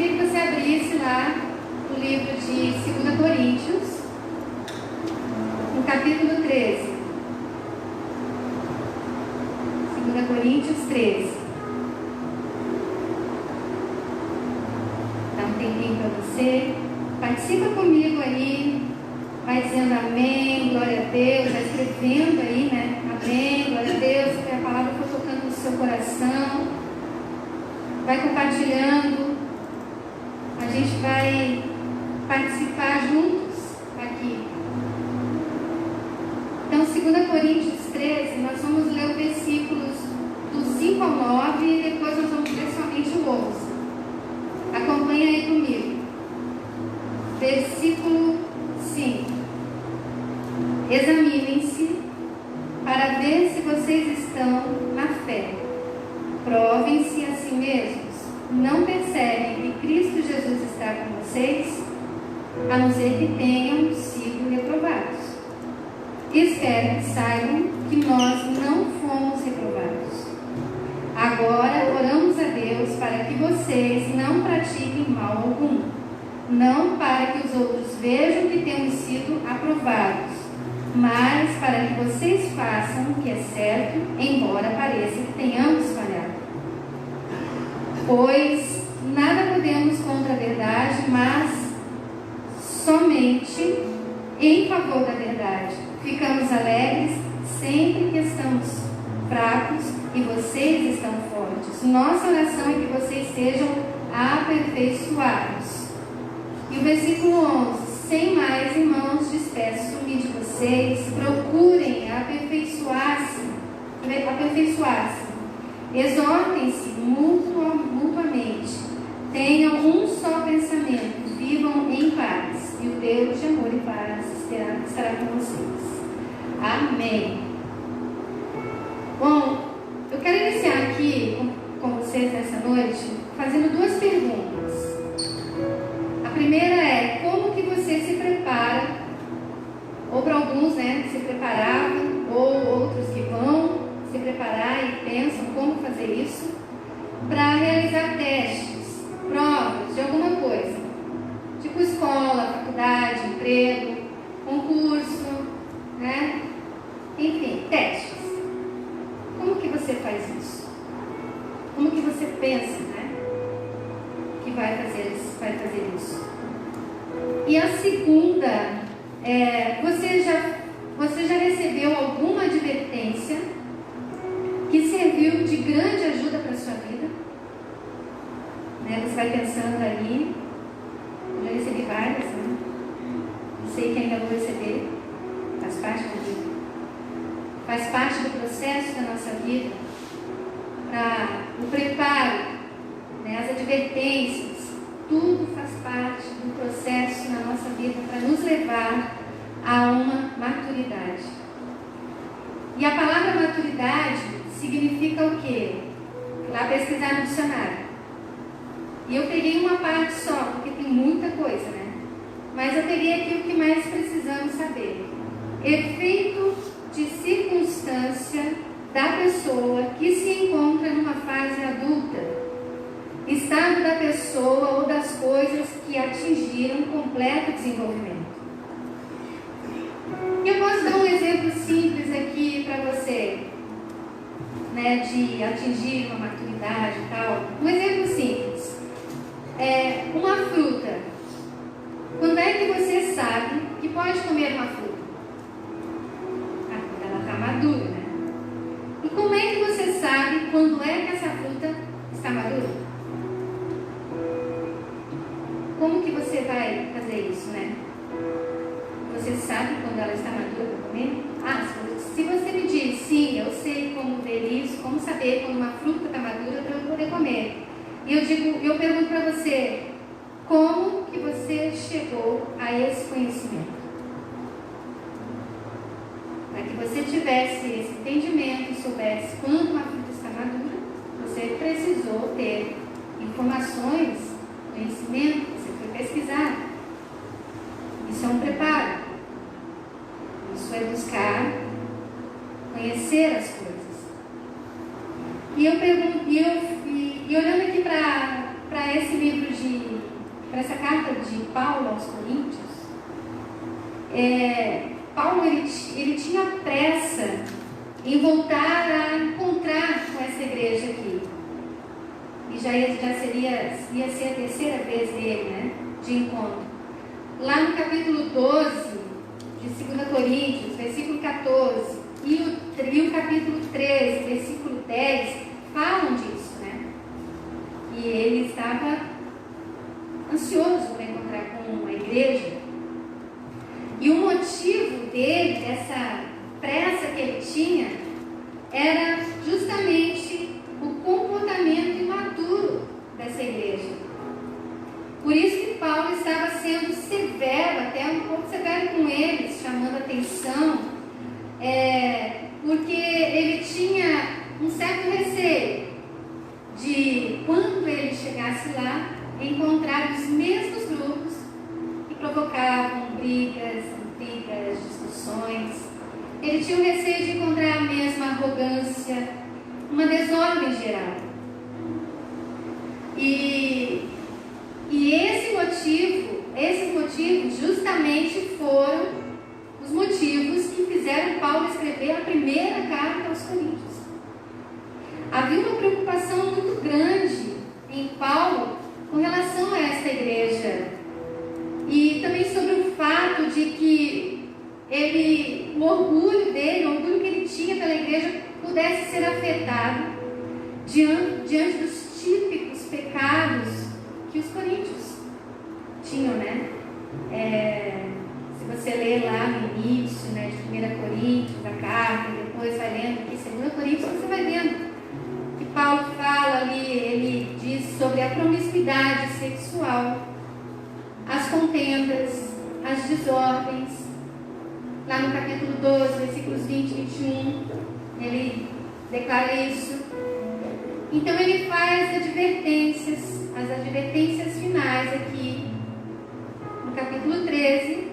queria que você abrisse lá o livro de 2 Coríntios, no capítulo 13. 2 Coríntios 13. Dá um tempinho para você. Participa comigo aí. Vai dizendo amém, glória a Deus. Vai escrevendo aí, né? Amém, glória a Deus. Que a palavra for tocando no seu coração. Vai compartilhando. A gente vai participar juntos aqui. Então, 2 Coríntios 13, nós vamos ler os versículos do 5 ao 9 e depois nós vamos ler somente o 11. Acompanha aí comigo. Versículo 5. Examinem-se para ver se vocês estão na fé. Provem-se a si mesmos. Não percebem que Cristo Jesus está com vocês, a não ser que tenham sido reprovados. Espero que saibam que nós não fomos reprovados. Agora oramos a Deus para que vocês não pratiquem mal algum, não para que os outros vejam que temos sido aprovados, mas para que vocês façam o que é certo, embora pareça que tenhamos falhado. Pois nada podemos contra a verdade, mas somente em favor da verdade. Ficamos alegres sempre que estamos fracos e vocês estão fortes. Nossa oração é que vocês sejam aperfeiçoados. E o versículo 11: sem mais, irmãos, despeço-me de vocês, procurem aperfeiçoar-se, exortem-se mutuamente, tenham um só pensamento, vivam em paz, e o Deus de amor e paz estará com vocês. Amém. Bom, eu quero iniciar aqui com vocês nessa noite fazendo duas perguntas. A primeira é: como que você se prepara, ou para alguns, né, se preparavam, ou outros que vão se preparar e pensam como fazer isso, para realizar testes, provas de alguma coisa, tipo escola, faculdade, emprego, concurso, né? Enfim, testes. Como que você faz isso? Como que você pensa, né, que vai fazer isso? E a segunda é: você já recebeu alguma advertência que serviu de grande ajuda para a sua vida? Né? Você vai pensando aí. Eu já recebi várias, né? Sei que ainda vou receber. Faz parte da vida. Faz parte do processo da nossa vida. Para o preparo, né? As advertências, tudo faz parte do processo na nossa vida para nos levar a uma maturidade. E a palavra maturidade significa o quê? Fui lá pesquisar no dicionário. E eu peguei uma parte só, porque tem muita coisa, né? Mas eu peguei aqui o que mais precisamos saber. Efeito de circunstância da pessoa que se encontra numa fase adulta. Estado da pessoa ou das coisas que atingiram completo desenvolvimento. E eu posso dar um exemplo simples aqui para você, né, de atingir uma maturidade e tal. Um exemplo simples. Uma fruta. Quando é que você sabe que pode comer uma fruta? Quando ela está madura, né? E como é que você sabe quando é que essa fruta está madura? Como que você vai fazer isso, né? Você sabe quando ela está madura para comer? Se você me diz, sim, eu sei como ver isso, como saber quando uma fruta está madura para eu poder comer. E eu pergunto para você, como que você chegou a esse conhecimento? Para que você tivesse esse entendimento e soubesse quando uma fruta está madura, você precisou ter informações, conhecimento, você foi pesquisar. Isso é um preparo. Isso é buscar conhecer as coisas. E eu pergunto, e olhando aqui para para esse livro para essa carta de Paulo aos Coríntios, Paulo ele tinha pressa em voltar a encontrar com essa igreja aqui. E ia ser a terceira vez dele, né, de encontro. Lá no capítulo 12 de 2 Coríntios, versículo 14, e o capítulo 13, versículo 10, falam disso, né? E ele estava ansioso para encontrar com a igreja. E o motivo dele, dessa pressa que ele tinha, era justamente o comportamento imaturo dessa igreja. Por isso que Paulo estava sendo severo, até um pouco severo com eles, chamando atenção, porque ele tinha um certo receio de, quando ele chegasse lá, encontrar os mesmos grupos que provocavam brigas, intrigas, discussões. Ele tinha o receio de encontrar a mesma arrogância, uma desordem geral. E esses motivos justamente foram os motivos que fizeram Paulo escrever a primeira carta aos Coríntios. Havia uma preocupação muito grande em Paulo com relação a esta igreja. E também sobre o fato de que o orgulho dele, o orgulho que ele tinha pela igreja, pudesse ser afetado diante dos típicos pecados que os coríntios tinham, né? Se você ler lá no início, né, de 1 Coríntios, a carta, e depois vai lendo aqui 2 Coríntios, você vai vendo que Paulo fala ali, ele diz sobre a promiscuidade sexual, as contendas, as desordens. Lá no capítulo 12, versículos 20 e 21, ele declara isso. Então ele faz as advertências finais aqui, no capítulo 13,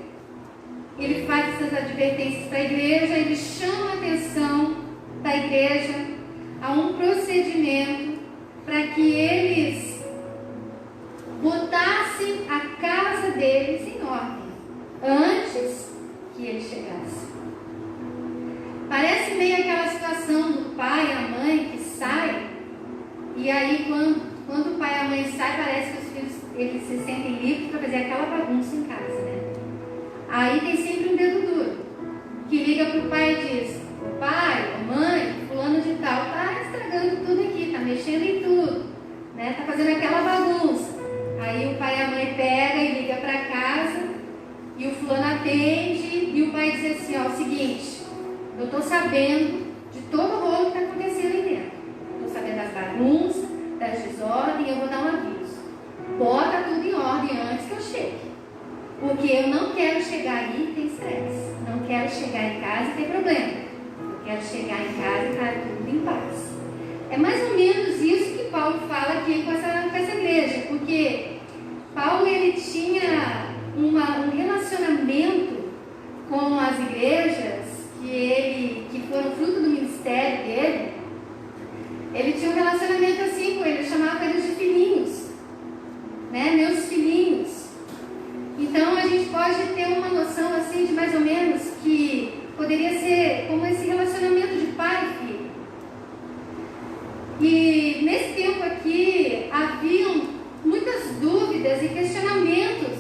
ele faz essas advertências para a igreja, ele chama a atenção da igreja a um procedimento para que eles botassem a casa deles em ordem, antes que ele chegasse. Parece meio aquela situação do pai e a mãe que saem, e aí quando o pai e a mãe saem, parece que os filhos eles se sentem livres para fazer aquela bagunça em casa, né? Aí tem sempre um dedo duro, que liga para o pai e diz: pai, mãe, fulano de tal está estragando tudo aqui, está mexendo em tudo, né? Está fazendo aquela bagunça. Aí o pai e a mãe pega e liga para casa, e o fulano atende, e o pai diz assim: ó, o seguinte, eu estou sabendo de todo o rolo que está acontecendo aí dentro. Estou sabendo das bagunças, das desordens, eu vou dar um aviso. Bota tudo em ordem antes que eu chegue. Porque eu não quero chegar aí e ter estresse. Não quero chegar em casa e ter problema. Eu quero chegar em casa e estar tudo em paz. É mais ou menos isso que Paulo fala aqui com essa igreja. Porque Paulo ele tinha um relacionamento com as igrejas que foram fruto do ministério dele. Ele tinha um relacionamento assim com eles, chamava eles de filhinhos, né? Meus filhinhos. Então a gente pode ter uma noção assim de mais ou menos que poderia ser como esse relacionamento de pai e filho. E nesse tempo aqui haviam muitas dúvidas e questionamentos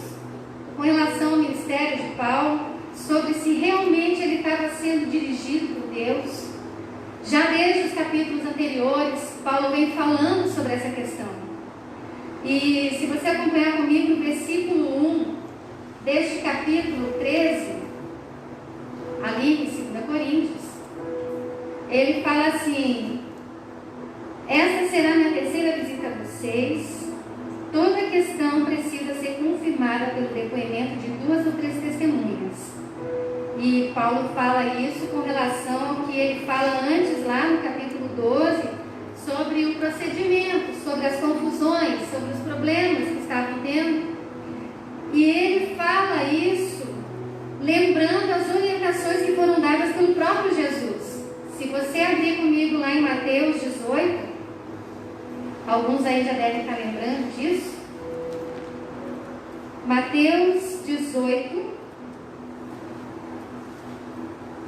com relação ao ministério de Paulo, sobre se realmente ele estava sendo dirigido por Deus. Já desde os capítulos anteriores, Paulo vem falando sobre essa questão. E se você acompanhar comigo no versículo 1 deste capítulo 13, ali em 2 Coríntios, ele fala assim: essa será minha terceira visita a vocês. Toda questão precisa ser confirmada pelo depoimento de 2 ou 3 testemunhas. E Paulo fala isso com relação ao que ele fala antes, lá no capítulo 12, sobre o procedimento, sobre as confusões, sobre os problemas que estavam tendo. E ele fala isso lembrando as orientações que foram dadas pelo próprio Jesus. Se você abrir comigo lá em Mateus 18, Alguns aí já devem estar lembrando disso. Mateus 18,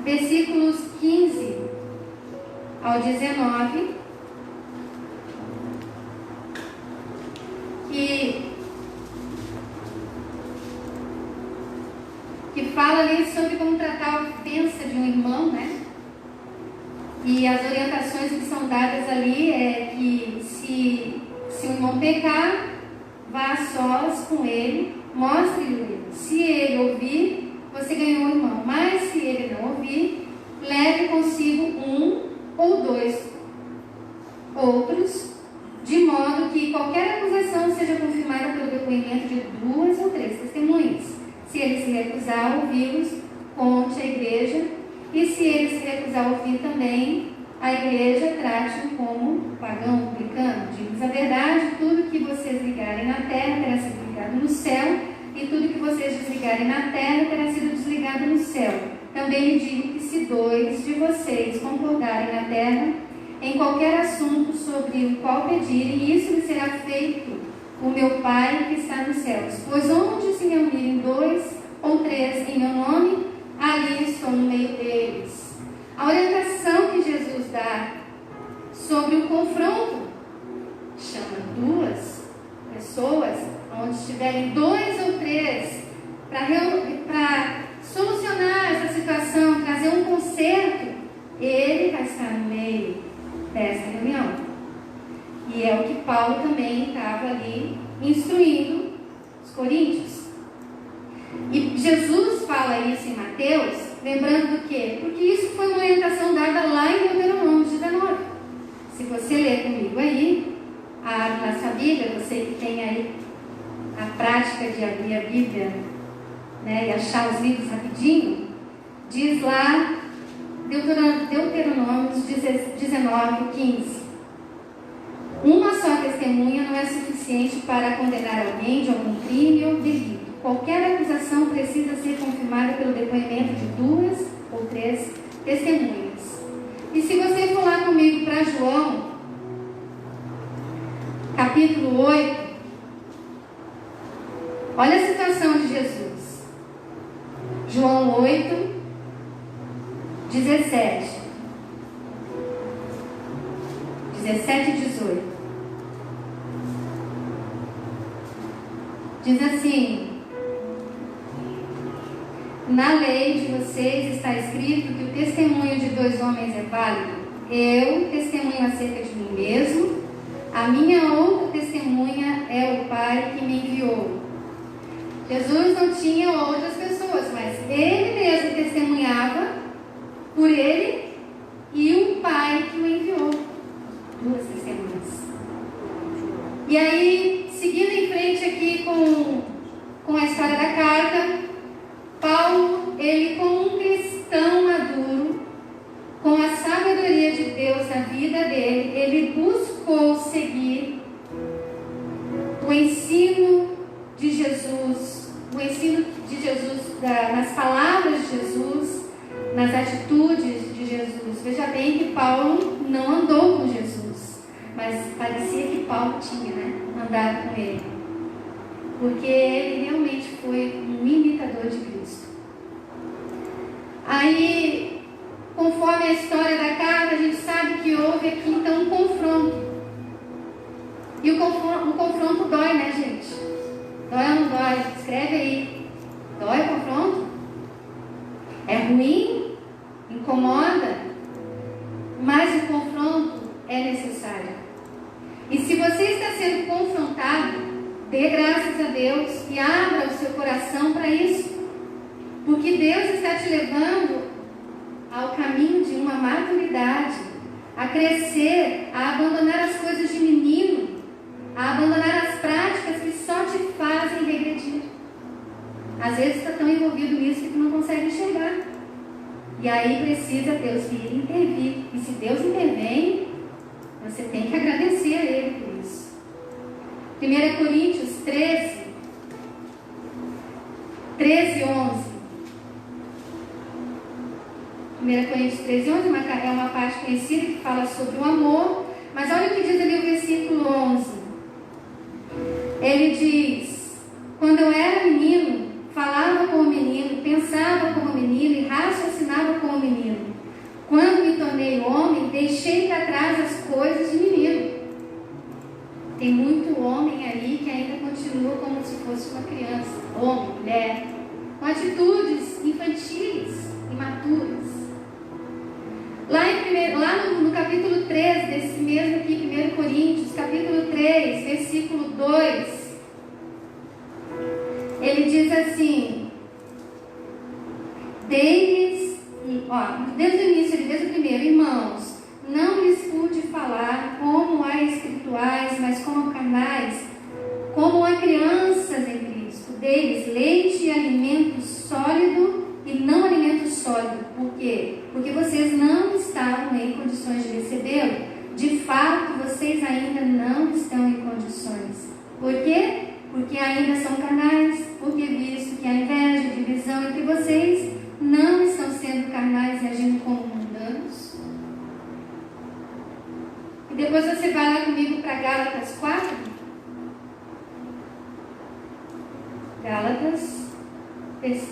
versículos 15 ao 19, que fala ali sobre como tratar a ofensa de um irmão, né? E as orientações que são dadas ali é que se o irmão pecar, vá a sós com ele, mostre-lhe o erro. Se ele ouvir, você ganhou o irmão. Mas se ele não ouvir, leve consigo um ou dois outros, de modo que qualquer acusação seja confirmada pelo depoimento de 2 ou 3 testemunhas. Se ele se recusar a ouvi-los, conte a igreja. E se ele se recusar a ouvir também, a igreja trate-o como pagão, publicano. Digo-lhes a verdade, tudo que vocês ligarem na terra terá sido ligado no céu, e tudo que vocês desligarem na terra terá sido desligado no céu. Também lhe digo que se 2 de vocês concordarem na terra, em qualquer assunto sobre o qual pedirem, isso lhe será feito o meu Pai que está nos céus. Pois onde se reunirem 2 ou 3 em meu nome, ali estou no meio deles. A orientação que Jesus dá sobre o confronto chama 2 pessoas, onde estiverem 2 ou 3, para solucionar essa situação, trazer um conserto, ele vai estar no meio dessa reunião. E é o que Paulo também estava ali instruindo os coríntios. E Jesus fala isso em Mateus, lembrando do quê? Porque isso foi uma orientação dada lá em Deuteronômio 19. Se você ler comigo aí, na sua Bíblia, você que tem aí a prática de abrir a Bíblia, né, e achar os livros rapidinho, diz lá Deuteronômio 19, 15. Uma só testemunha não é suficiente para condenar alguém de algum crime ou delito. Qualquer acusação precisa ser confirmada pelo depoimento de 2 ou 3 testemunhas. E se você for lá comigo para João, capítulo 8, olha a situação de Jesus. João 8, 17 e 18. Diz assim: na lei de vocês está escrito que o testemunho de 2 homens é válido. Eu testemunho acerca de mim mesmo, a minha outra testemunha é o Pai que me enviou. Jesus não tinha outras pessoas, mas ele mesmo testemunhava por ele e o Pai que o enviou. 2 testemunhas. E aí, seguindo em frente aqui com a história da carta, Paulo, ele como um cristão maduro, com a sabedoria de Deus na vida dele, ele buscou seguir o ensino de Jesus, nas palavras de Jesus, nas atitudes de Jesus. Veja bem que Paulo não andou com Jesus, mas parecia que Paulo tinha, andado com ele, porque ele realmente foi um imitador de Cristo. Aí, conforme a história da carta, a gente sabe que houve aqui então um confronto. E o confronto dói, né, gente? Dói ou não dói? Escreve aí. Dói o confronto? É ruim? Incomoda? Mas o confronto é necessário. E se você está sendo confrontado, dê graças a Deus e abra o seu coração para isso. Porque Deus está te levando ao caminho de uma maturidade, a crescer, a abandonar as coisas de menino, a abandonar as práticas que só te fazem regredir. Às vezes está tão envolvido nisso que tu não consegue enxergar. E aí precisa Deus vir intervir. E se Deus intervém, você tem que agradecer a Ele por isso. 1 Coríntios 13, 11. 1 Coríntios 13, 11 é uma parte conhecida que fala sobre o amor. Mas olha o que diz ali o versículo 11. ele diz: quando eu era menino, falava como menino, pensava como menino e raciocinava como menino. Quando me tornei homem, deixei para trás as coisas de menino. Tem muito homem aí que ainda continua como se fosse uma criança, homem, mulher, com atitudes infantis, imaturas. Lá no capítulo 3, desse mesmo aqui, 1 Coríntios, capítulo 3, versículo 2, ele diz assim: desde o início, desde o primeiro, irmãos, não lhes pude falar como a espirituais, mas como carnais, como a crianças em Cristo. Deles leite e alimento sólido e não alimento sólido. Por quê? Porque vocês não estavam em condições de recebê-lo. De fato, vocês ainda não estão em condições. Por quê? Porque ainda são carnais. Porque visto que há inveja e divisão entre vocês, não estão sendo carnais e agindo como mundanos. E depois você vai lá comigo para Gálatas 4. Gálatas,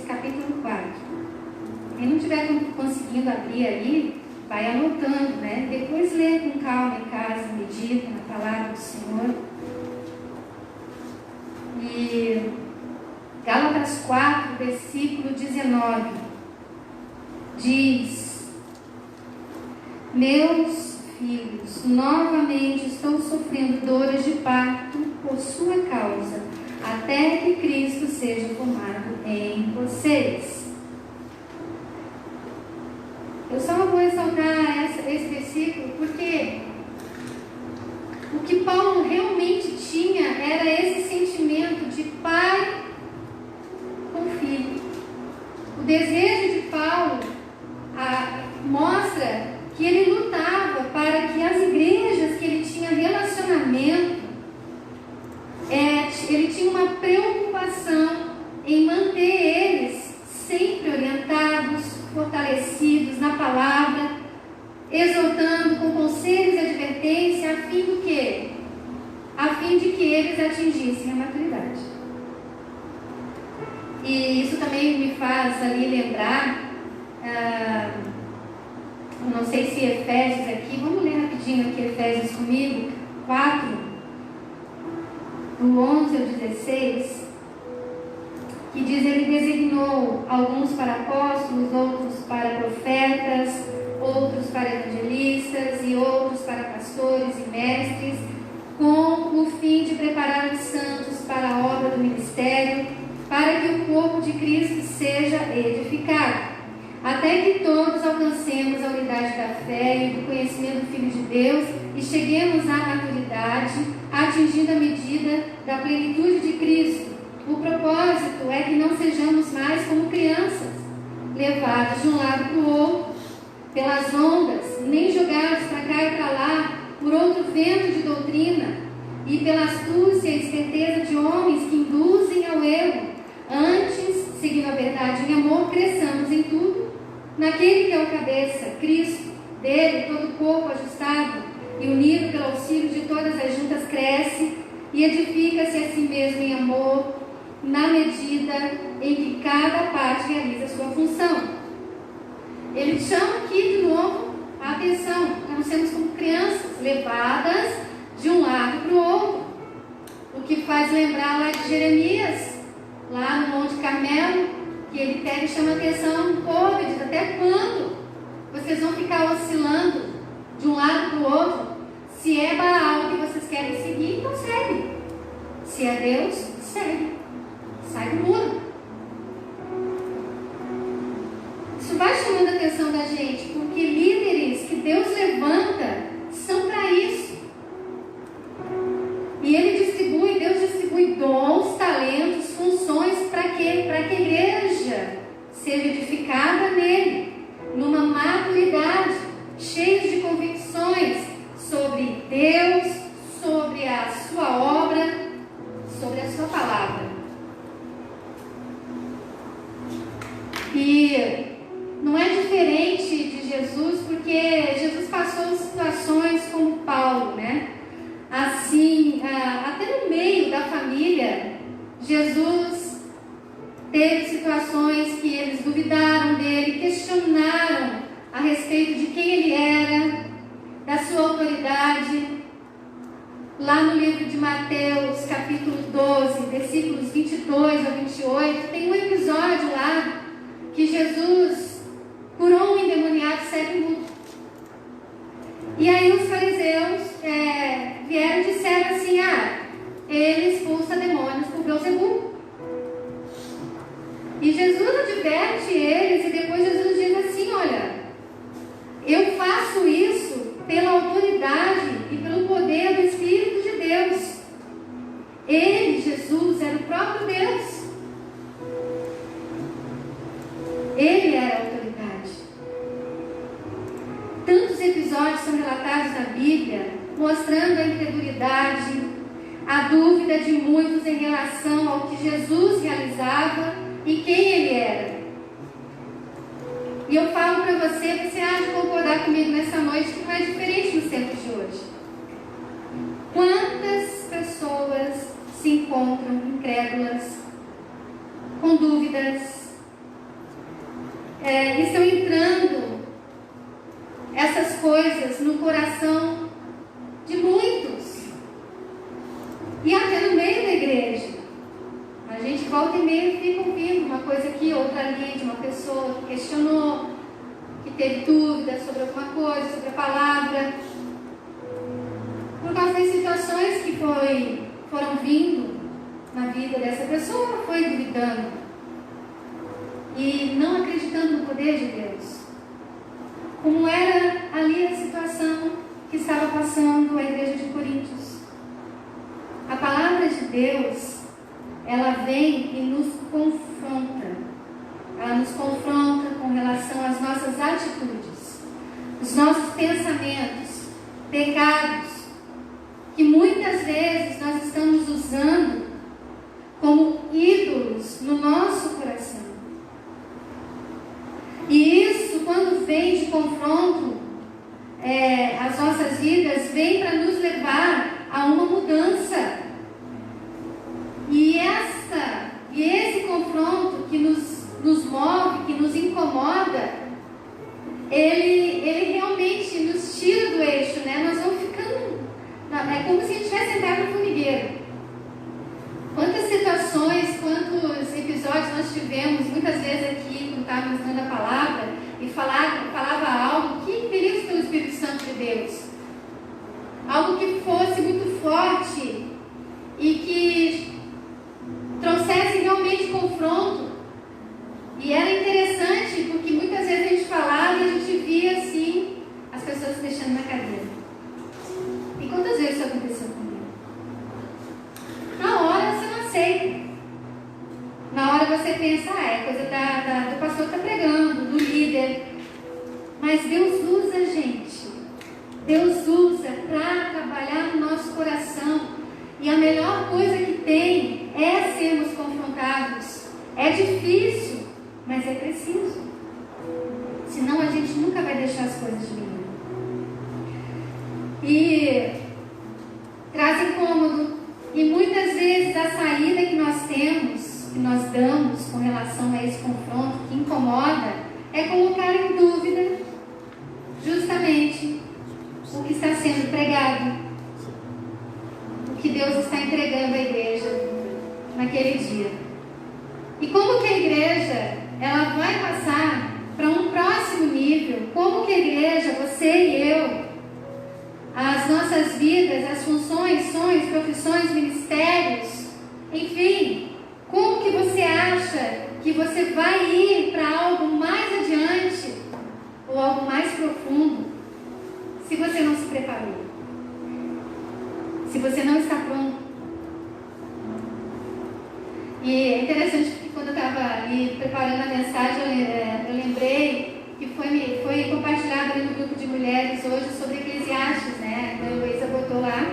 capítulo 4. Quem não estiver conseguindo abrir ali, vai anotando, né? Depois lê com calma em casa, medita na palavra do Senhor. E Gálatas 4, versículo 19, diz: meus filhos, novamente estou sofrendo dores de parto por sua causa, até que Cristo seja formado em vocês. Eu só vou ressaltar esse versículo porque o que Paulo realmente tinha era esse sentimento de pai com filho. O desejo de Paulo mostra que ele lutava para que as igrejas que ele tinha relacionamento, ele tinha uma preocupação em manter eles sempre orientados, fortalecidos na palavra, exortando com conselhos e advertência, a fim do quê? A fim de que eles atingissem a maturidade. E isso também me faz ali lembrar, não sei se Efésios aqui, vamos ler rapidinho aqui Efésios comigo, 4, do 11 ao 16, que diz: ele designou alguns para apóstolos, outros para profetas, outros para evangelistas e outros para pastores e mestres, com o fim de preparar os santos para a obra do ministério, para que o corpo de Cristo seja edificado, até que todos alcancemos a unidade da fé e do conhecimento do Filho de Deus e cheguemos à maturidade, atingindo a medida da plenitude de Cristo. O propósito é que não sejamos mais como crianças, levados de um lado para o outro pelas ondas, nem jogados para cá e para lá por outro vento de doutrina e pela astúcia e esperteza de homens que induzem ao erro. Antes, seguindo a verdade em amor, cresçamos em tudo naquele que é o cabeça, Cristo. Dele todo o corpo ajustado e unido pelo auxílio de todas as juntas cresce e edifica-se a si mesmo em amor, na medida em que cada parte realiza a sua função. Ele chama aqui de novo a atenção. Nós somos como crianças, levadas de um lado para o outro. O que faz lembrar lá de Jeremias, lá no Monte Carmelo, que ele pega e chama a atenção do povo e diz: até quando vocês vão ficar oscilando de um lado para o outro? Se é Baal que vocês querem seguir, então segue. Se é Deus, segue. Sai do muro. Isso vai chamando a atenção da gente, porque líderes que Deus levanta são para isso. E Deus distribui dons, talentos, funções para quê? Para que a igreja seja edificada nele, numa maturidade, cheia de convicções sobre Deus, sobre a sua obra, sobre a sua palavra. E não é diferente Jesus teve situações que eles duvidaram dele, questionaram a respeito de quem ele era, da sua autoridade. Lá no livro de Mateus, capítulo 12, versículos 22 a 28, tem um episódio lá que Jesus curou um endemoniado cego e mudo. E aí os fariseus vieram e disseram assim: ele expulsa demônios por Beelzebul. E Jesus adverte eles, e depois Jesus diz assim: olha, eu faço isso pela autoridade e pelo poder do Espírito de Deus. Ele, Jesus, era o próprio Deus. Ele era a autoridade. Tantos episódios são relatados na Bíblia, mostrando a incredulidade, a dúvida de muitos em relação ao que Jesus realizava e quem ele era. E eu falo para você há de concordar comigo nessa noite, que não é diferente nos tempos de hoje. Quantas pessoas se encontram incrédulas, com dúvidas, estão entrando essas coisas no coração de muitos, e até no meio da igreja. A gente volta e meia fica ouvindo uma coisa aqui, outra ali, de uma pessoa que questionou, que teve dúvidas sobre alguma coisa, sobre a palavra, por causa das situações que foram vindo na vida dessa pessoa. Ela foi duvidando e não acreditando no poder de Deus. Como era ali a situação que estava passando a igreja de Coríntios. A palavra de Deus, ela vem e nos confronta. Ela nos confronta com relação às nossas atitudes, os nossos pensamentos, pecados, que muitas vezes nós estamos usando como ídolos no nosso coração. E isso, quando vem de confronto às nossas vidas, vem para nos levar a uma mudança. E esse confronto que nos move, que nos incomoda, ele realmente nos tira do eixo, né? Nós vamos ficando... É como se a gente estivesse sentado no formigueiro. Quantas situações, quantos episódios nós tivemos, muitas vezes aqui, quando estávamos dando a palavra, e falava algo que impelido pelo Espírito Santo de Deus. Algo que fosse muito forte e que trouxesse realmente confronto. E era interessante porque muitas vezes a gente falava e a gente via assim as pessoas se deixando na cadeira. E quantas vezes isso aconteceu comigo? Na hora você não aceita. Na hora você pensa, é coisa do pastor que está pregando, do líder. Mas Deus usa, gente. Deus usa para trabalhar no nosso coração. E a melhor coisa que tem é sermos confrontados. É difícil, mas é preciso. Senão a gente nunca vai deixar as coisas de mim. E traz incômodo. E muitas vezes a saída que nós temos, que nós damos com relação a esse confronto que incomoda, é colocar em dúvida justamente o que está sendo pregado, o que Deus está entregando à igreja naquele dia. E como que a igreja ela vai passar para um próximo nível? Como que a igreja, você e eu, as nossas vidas, as funções, sonhos, profissões, ministérios, enfim, como que você acha que você vai ir para algo mais adiante ou algo mais profundo se você não se preparou? Se você não está pronto? E é interessante porque quando eu estava ali preparando a mensagem, eu lembrei que foi compartilhado ali no grupo de mulheres hoje sobre Eclesiastes, né? A Luísa botou lá,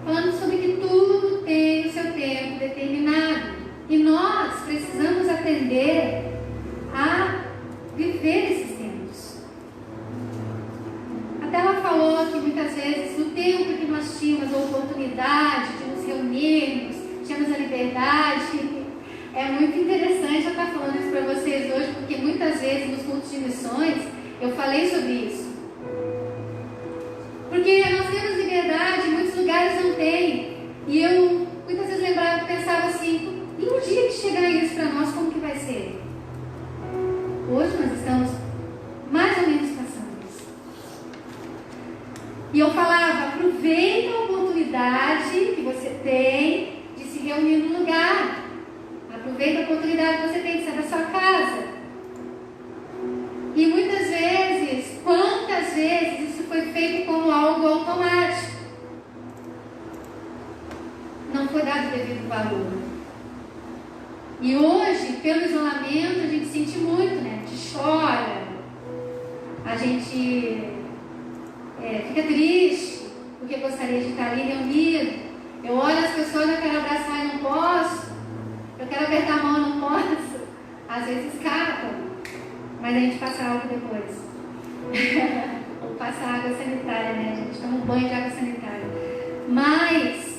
falando sobre que tudo tem o seu tempo determinado. E nós precisamos aprender a viver esses tempos. Até ela falou que muitas vezes, no tempo que nós tínhamos a oportunidade de nos reunirmos, tínhamos a liberdade. É muito interessante eu estar falando isso para vocês hoje, porque muitas vezes nos cultos de missões eu falei sobre isso. Porque nós temos liberdade, em muitos lugares não tem. E eu muitas vezes lembrava, pensava assim, e um dia que chegar isso para nós, como que vai ser? Hoje nós estamos mais ou menos passando isso. E eu falava, aproveita a oportunidade que você tem de se reunir no lugar. Aproveita a oportunidade que você tem de sair da sua casa. E muitas vezes, quantas vezes isso foi feito como algo automático? Não foi dado devido valor. E hoje, pelo isolamento, a gente sente muito, né? A gente chora, a gente fica triste, porque gostaria de estar ali reunido. Eu olho as pessoas, eu quero abraçar e não posso. Eu quero apertar a mão e não posso. Às vezes escapa, mas a gente passa álcool depois. Ou passa água sanitária, né? A gente toma um banho de água sanitária. Mas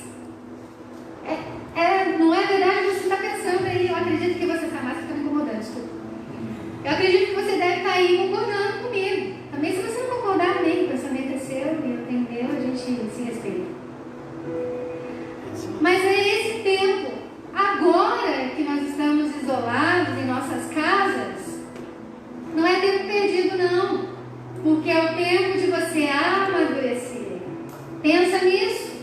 não é verdade, você está pensando aí. Eu acredito que você está mais que está me incomodando. Desculpa. Eu acredito que você deve estar aí concordando comigo. Também, se você não concordar comigo, o pensamento é seu e eu tenho meu, a gente se respeita. Mas é esse tempo. Agora que nós estamos isolados em nossas casas, não é tempo perdido, não. Porque é o tempo de você amadurecer. Pensa nisso.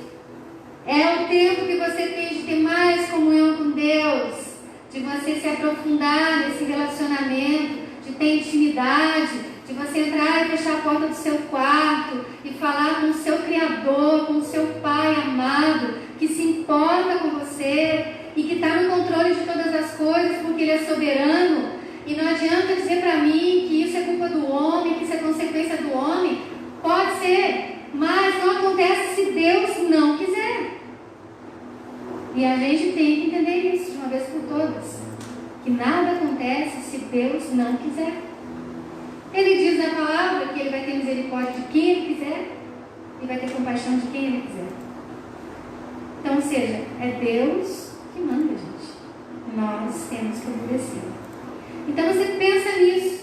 É o tempo que você tem de ter mais comunhão com Deus, de você se aprofundar nesse relacionamento, de ter intimidade, de você entrar e fechar a porta do seu quarto e falar com o seu Criador, com o seu Pai amado, que se importa com você e que está no controle de todas as coisas, porque Ele é soberano. E não adianta dizer para mim que isso é culpa do homem, que isso é consequência do homem. Pode ser, mas não acontece se Deus não quiser. E a gente tem que entender isso de uma vez por todas, que nada acontece se Deus não quiser. Ele diz na palavra que Ele vai ter misericórdia de quem Ele quiser e vai ter compaixão de quem Ele quiser. Então, ou seja, é Deus que manda, gente. Nós temos que obedecer. Então você pensa nisso.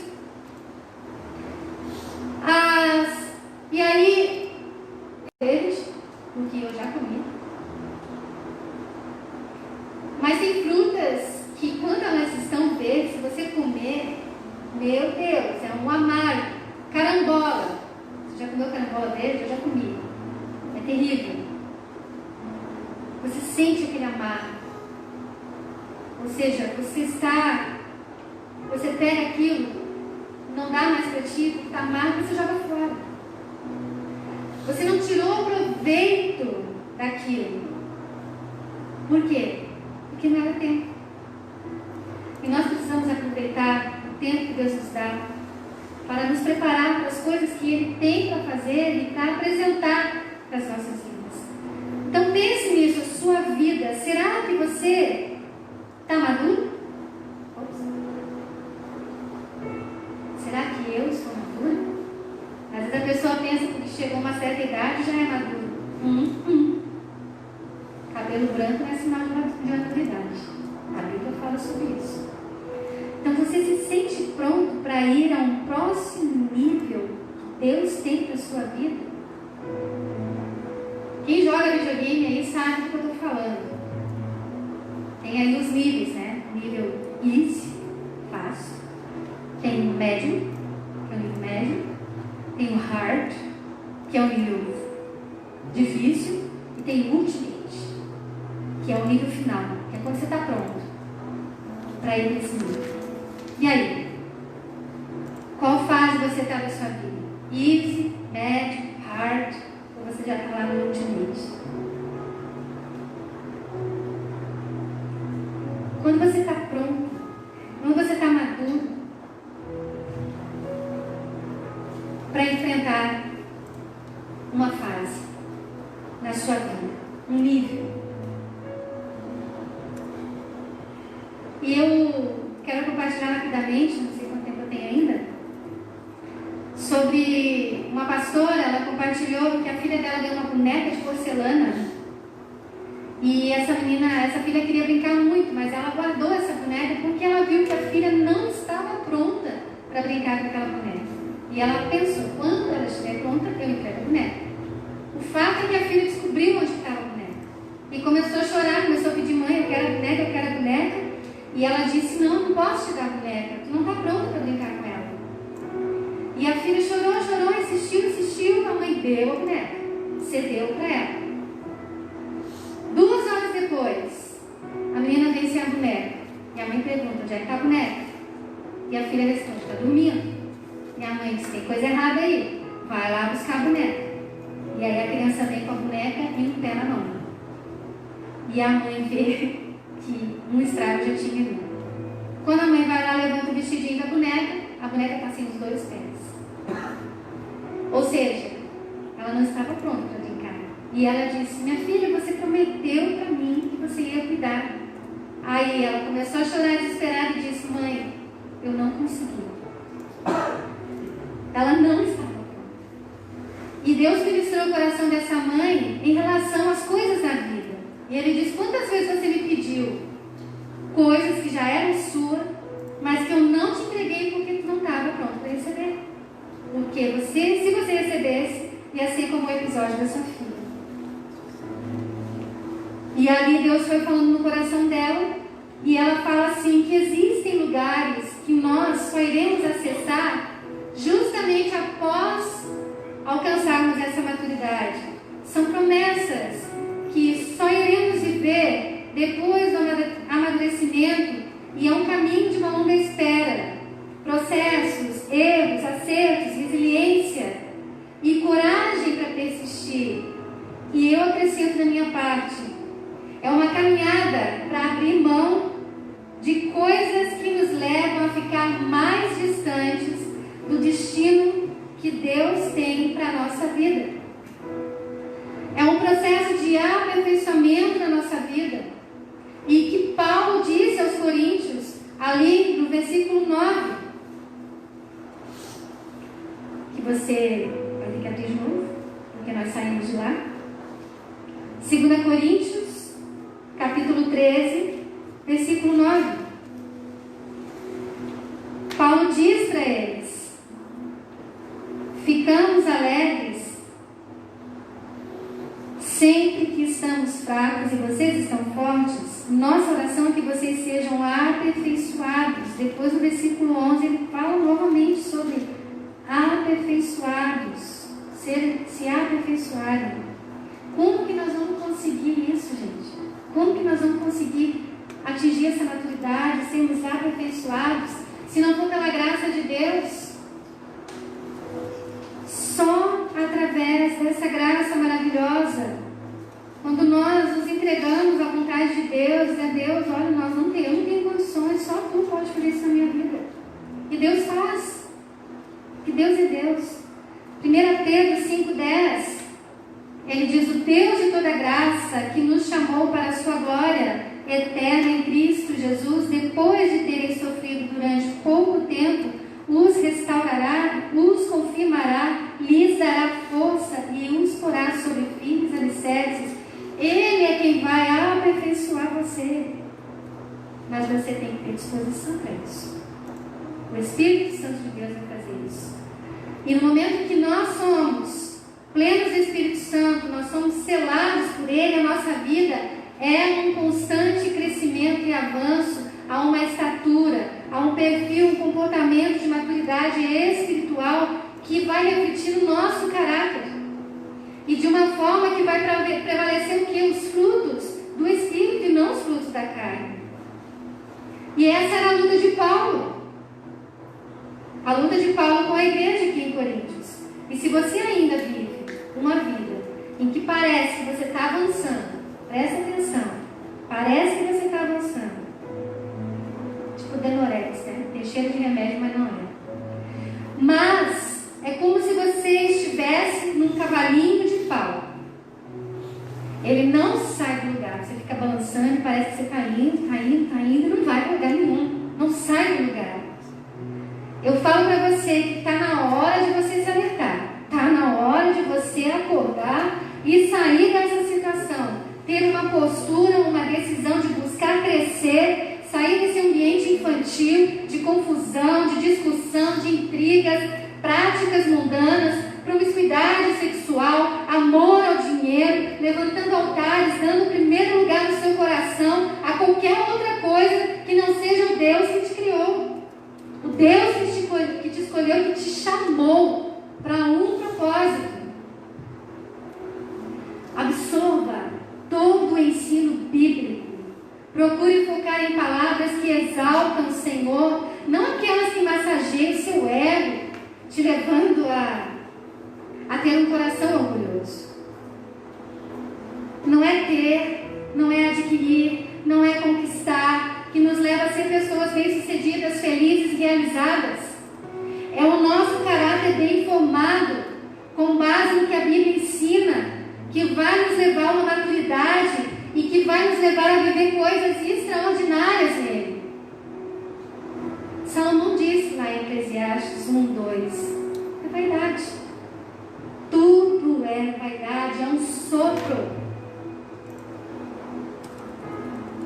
E aí, porque eu já comi. Mas tem frutas que, quando elas estão verdes, se você comer, meu Deus, é um amargo. Carambola. Você já comeu carambola verde? Eu já comi. É terrível. Você sente aquele amargo. Ou seja, você pega aquilo, não dá mais para ti, está amargo, você joga fora. Você não tirou proveito daquilo. Por quê? Porque não era tempo. E nós precisamos aproveitar o tempo que Deus nos dá para nos preparar para as coisas que Ele tem para fazer e para apresentar para as nossas vidas. Então pense nisso, a sua vida. Será que você está maduro? Será que eu estou madura? Às vezes a pessoa pensa que chegou a uma certa idade já é maduro. Cabelo branco não é sinal de maturidade. A Bíblia fala sobre isso. Então você se sente pronto para ir a um próximo nível que Deus tem para a sua vida? Quem joga videogame aí sabe do que eu estou falando. Tem aí os níveis, né? Nível easy, fácil. Tem o médio, que é o nível médio. Tem o hard, que é o nível difícil. E tem o ultimate, que é o nível final, que é quando você está pronto para ir nesse nível. E aí? Qual fase você está da sua vida? Easy, médio, hard, ou você já está lá no ultimate? Quando você está pronto, quando você está maduro para enfrentar uma fase na sua vida, um nível. E eu quero compartilhar rapidamente, não sei quanto tempo eu tenho ainda, sobre uma pastora. Ela compartilhou que a filha dela deu uma boneca de porcelana E essa filha queria brincar muito, mas ela guardou essa boneca porque ela viu que a filha não estava pronta para brincar com aquela boneca. E ela pensou, quando ela estiver pronta, eu entrego a boneca. O fato é que a filha descobriu onde estava a boneca. E começou a chorar, começou a pedir, mãe, eu quero a boneca, eu quero a boneca. E ela disse, não posso te dar a boneca, tu não está pronta para brincar com ela. E a filha chorou, insistiu, a mãe deu a boneca, cedeu para ela. 2 horas depois, a menina vem sem a boneca. E a mãe pergunta, onde é que está a boneca? E a filha responde, está dormindo. E a mãe diz, tem coisa errada aí, vai lá buscar a boneca. E aí a criança vem com a boneca e um pé na mão. E a mãe vê que um estrago já tinha vindo. Quando a mãe vai lá, levanta o vestidinho da boneca, a boneca está sem os 2 pés. Ou seja, ela não estava pronta para brincar. E ela disse, minha filha, você prometeu para mim que você ia cuidar. Aí ela começou a chorar desesperada e disse, mãe, eu não consegui. Ela não estava pronta. E Deus ministrou o coração dessa mãe em relação às coisas da vida. E Ele diz, quantas vezes você me pediu coisas que já eram suas, mas que eu não te entreguei porque tu não estava pronto para receber. Porque se você recebesse, ia ser como o episódio da sua filha. E ali Deus foi falando no coração dela, e ela fala assim, que existem lugares que nós só iremos acessar justamente após alcançarmos essa maturidade. São promessas que só iremos viver depois do amadurecimento, e é um caminho de uma longa espera. Processos, erros, acertos, resiliência e coragem para persistir. E eu acrescento da minha parte, é uma caminhada para abrir mão de coisas que nos levam a ficar mais distantes do destino que Deus tem para a nossa vida. É um processo de aperfeiçoamento na nossa vida. E que Paulo disse aos Coríntios, ali no versículo 9, que você vai ter que abrir de novo, porque nós saímos de lá. 2 Coríntios, capítulo 13, versículo 9. Paulo diz para eles, ficamos alegres sempre que estamos fracos e vocês estão fortes. Nossa oração é que vocês sejam aperfeiçoados. Depois do versículo 11 ele fala novamente sobre aperfeiçoados, se aperfeiçoarem. Como que nós vamos conseguir isso, gente? Como que nós vamos conseguir atingir essa maturidade, sermos aperfeiçoados, se não for pela graça de Deus? Só através dessa graça maravilhosa. Quando nós nos entregamos à vontade de Deus, Deus, olha, eu não tenho condições, só tu pode fazer isso na minha vida. E Deus faz. Que Deus é Deus. 1 Pedro 5,10, ele diz, o Deus de toda graça, que nos chamou para a sua glória eterna em Cristo Jesus, depois de terem sofrido durante pouco tempo, os restaurará, os confirmará, lhes dará força e os porá sobre firmes alicerces. Ele é quem vai aperfeiçoar você. Mas você tem que ter disposição para isso. O Espírito Santo de Deus vai fazer isso. E no momento que nós somos plenos do Espírito Santo, nós somos selados por Ele, a nossa vida é um constante crescimento e avanço a uma estatura, a um perfil, um comportamento de maturidade espiritual que vai refletir no nosso caráter. E de uma forma que vai prevalecer o quê? Os frutos do Espírito e não os frutos da carne. E essa era a luta de Paulo. A luta de Paulo com a igreja aqui em Coríntios. E se você ainda vive uma vida em que parece que você está avançando, presta atenção, parece que você está avançando. Tipo Denorex, né? Tem cheiro de remédio, mas não é. Mas é como se você estivesse num cavalinho de pau. Ele não sai do lugar. Você fica balançando e parece que você está indo e não vai para lugar nenhum. Não sai do lugar. Eu falo para você que está na hora de você se alertar. Está na hora de você acordar e sair dessa situação. ter uma postura, uma decisão de buscar crescer, sair desse ambiente infantil, de confusão, de discussão, de intrigas, práticas mundanas, promiscuidade sexual, amor ao dinheiro, levantando altares, dando o primeiro lugar no seu coração a qualquer outra coisa que não seja o Deus que te criou. O Deus que te escolheu, que te chamou para um propósito. Absorva todo o ensino bíblico. Procure focar em palavras que exaltam o Senhor, não aquelas que massageiam o seu ego, te levando a ter um coração orgulhoso. Não é ter, não é adquirir, não é conquistar, que nos leva a ser pessoas bem-sucedidas, felizes e realizadas. É o nosso caráter bem formado, com base no que a Bíblia ensina, que vai nos levar a uma maturidade e que vai nos levar a viver coisas extraordinárias nele. Salomão disse lá em Eclesiastes 1:2, é vaidade. Tudo é vaidade, é um sopro.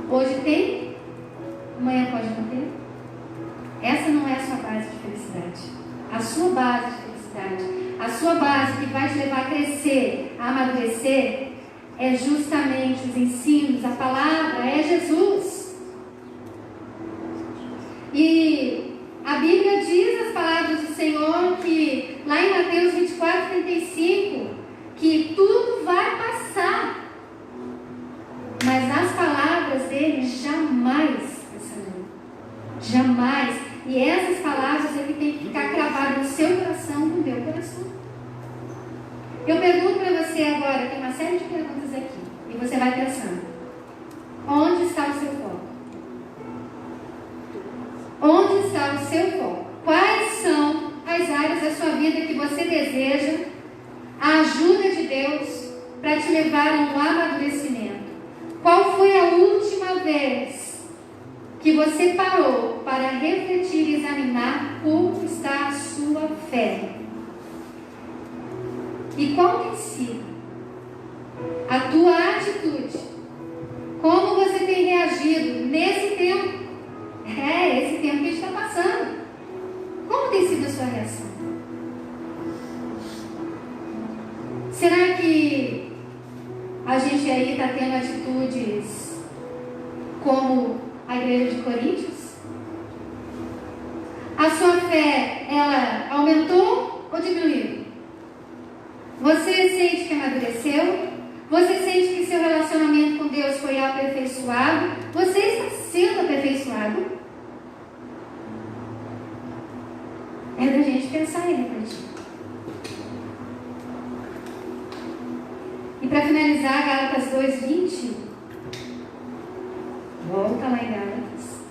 Hoje tem, amanhã pode não ter. Essa não é a sua base de felicidade. A sua base de felicidade, a sua base que vai te levar a crescer, a amadurecer, é justamente os ensinos, a palavra, é Jesus. E a Bíblia diz as palavras do Senhor que, lá em Mateus 24:35, que tudo vai passar, mas as palavras dele jamais passarão. Jamais. E essas palavras ele tem que ficar cravadas no seu coração, no meu coração. Eu pergunto para você agora, tem uma série de perguntas aqui, e você vai pensando: onde está o seu foco? Onde está o seu foco? Quais são as áreas da sua vida que você deseja a ajuda de Deus para te levar a um amadurecimento? Qual foi a última vez que você parou para refletir e examinar como está a sua fé? E qual tem sido a tua atitude? Como você tem reagido nesse tempo? Esse tempo que a gente está passando. Como tem sido a sua reação? Será que a gente aí está tendo atitudes como a igreja de Coríntios? A sua fé, ela aumentou ou diminuiu? Você sente que amadureceu? Você sente que seu relacionamento com Deus foi aperfeiçoado? Você está sendo aperfeiçoado? É da gente pensar e refletir. E para finalizar, Gálatas 2:20. Volta lá em Gálatas.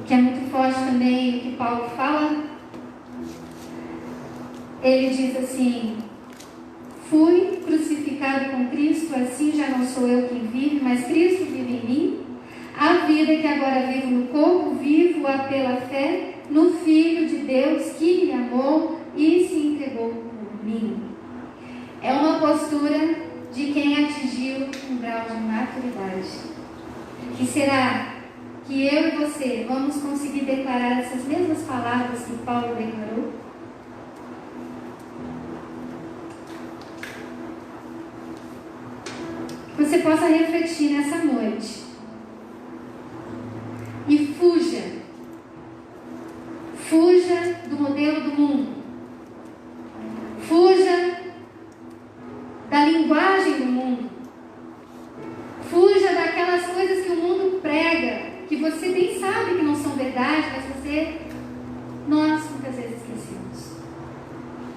Que é muito forte também o que Paulo fala. Ele diz assim: fui crucificado com Cristo, assim já não sou eu quem vive, mas Cristo vive em mim. A vida que agora vivo no corpo, vivo-a pela fé no Filho de Deus que me amou e se entregou por mim. É uma postura de quem atingiu um grau de maturidade. E será que eu e você vamos conseguir declarar essas mesmas palavras que Paulo declarou? Que você possa refletir nessa noite. E fuja do modelo do mundo. Fuja da linguagem do mundo. Fuja daquelas coisas que o mundo prega, que você bem sabe que não são verdade, mas nós muitas vezes esquecemos.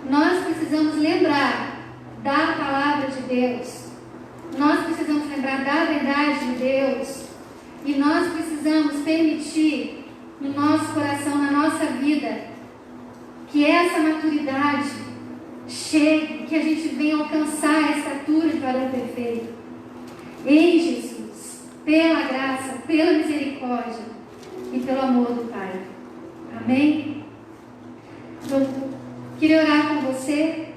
Nós precisamos lembrar da palavra de Deus. Nós precisamos lembrar da verdade de Deus. E nós precisamos permitir no nosso coração, na nossa vida, que essa maturidade chegue, que a gente venha alcançar a estatura de varão perfeito. Em Jesus, pela graça, pela misericórdia e pelo amor do Pai. Amém? Eu queria orar com você.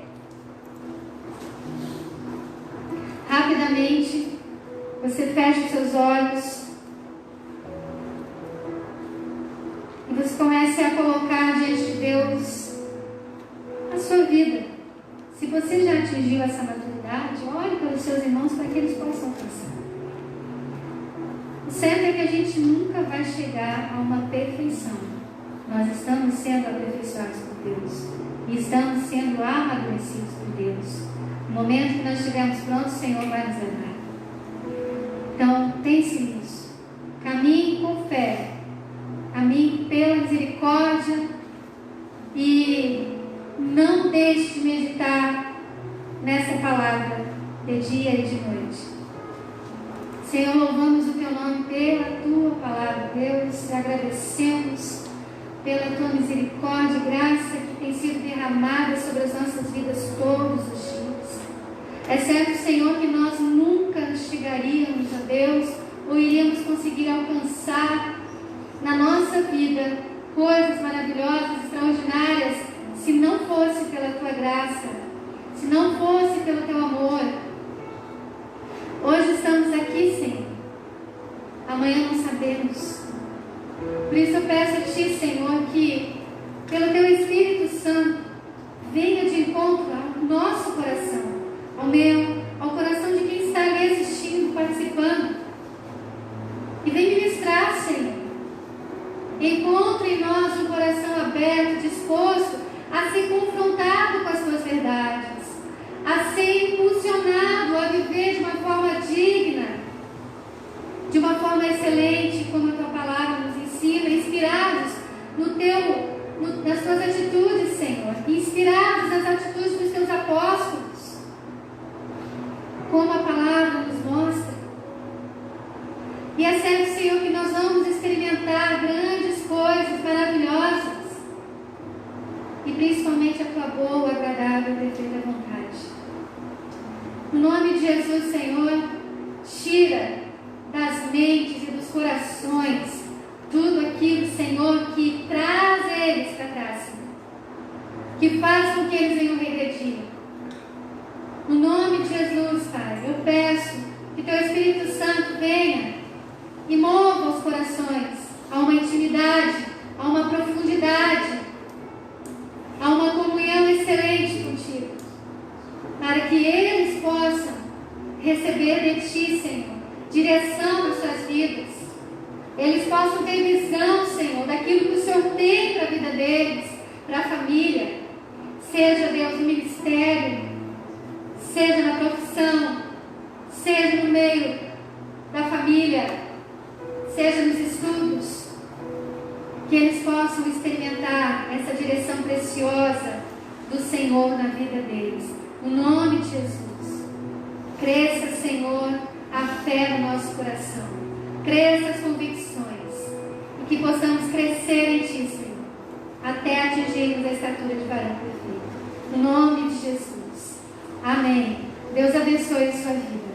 rapidamente, você fecha os seus olhos e você começa a colocar diante de Deus a sua vida. Se você já atingiu essa maturidade, olhe para os seus irmãos para que eles possam alcançar. O certo é que a gente nunca vai chegar a uma perfeição. Nós estamos sendo aperfeiçoados por Deus e estamos sendo amadurecidos por Deus. No momento que nós estivermos prontos, o Senhor vai nos levar. Então, pense nisso. Caminhe com fé. Caminhe pela misericórdia e não deixe de meditar nessa palavra de dia e de noite. Senhor, louvamos o Teu nome pela Tua palavra, Deus, e agradecemos pela Tua misericórdia e graça que tem sido derramada sobre as nossas vidas todos os dias. É certo, Senhor, que nós nunca chegaríamos a Deus ou iríamos conseguir alcançar na nossa vida coisas maravilhosas, extraordinárias, se não fosse pela Tua graça, se não fosse pelo Teu amor. Hoje estamos aqui, Senhor. Amanhã não sabemos. Por isso eu peço a Ti, Senhor, que pelo Teu Espírito Santo venha de encontro ao nosso coração, ao meu, ao coração de quem está ali assistindo, participando. E vem ministrar, Senhor. Encontre em nós um coração aberto, disposto a ser confrontado com as Tuas verdades, a ser impulsionado a viver de uma forma digna, de uma forma excelente, como a Tua palavra nos ensina, inspirados nas Tuas atitudes, Senhor, inspirados nas atitudes dos Teus apóstolos, como a palavra nos mostra. E é certo, Senhor, que nós vamos experimentar grandes coisas maravilhosas e principalmente a Tua boa, agradável e perfeita vontade. No nome de Jesus, Senhor, tira das mentes e dos corações tudo aquilo, Senhor, que traz eles para trás, Senhor, que faz com que eles venham regredir. No nome de Jesus, Pai, eu peço que Teu Espírito Santo venha e mova os corações a uma intimidade, a uma profundidade, a uma comunhão excelente contigo, para que eles possam receber de Ti, Senhor, direção para suas vidas. Eles possam ter visão, Senhor, daquilo que o Senhor tem para a vida deles, para a família, seja, Deus, no ministério, seja na profissão, seja no meio da família, seja nos estudos, que eles possam experimentar essa direção preciosa do Senhor na vida deles. No nome de Jesus, cresça, Senhor, a fé no nosso coração, cresça as convicções, e que possamos crescer em Ti, Senhor, até atingirmos a estatura de varão perfeito. No nome de Jesus. Amém. Deus abençoe a sua vida.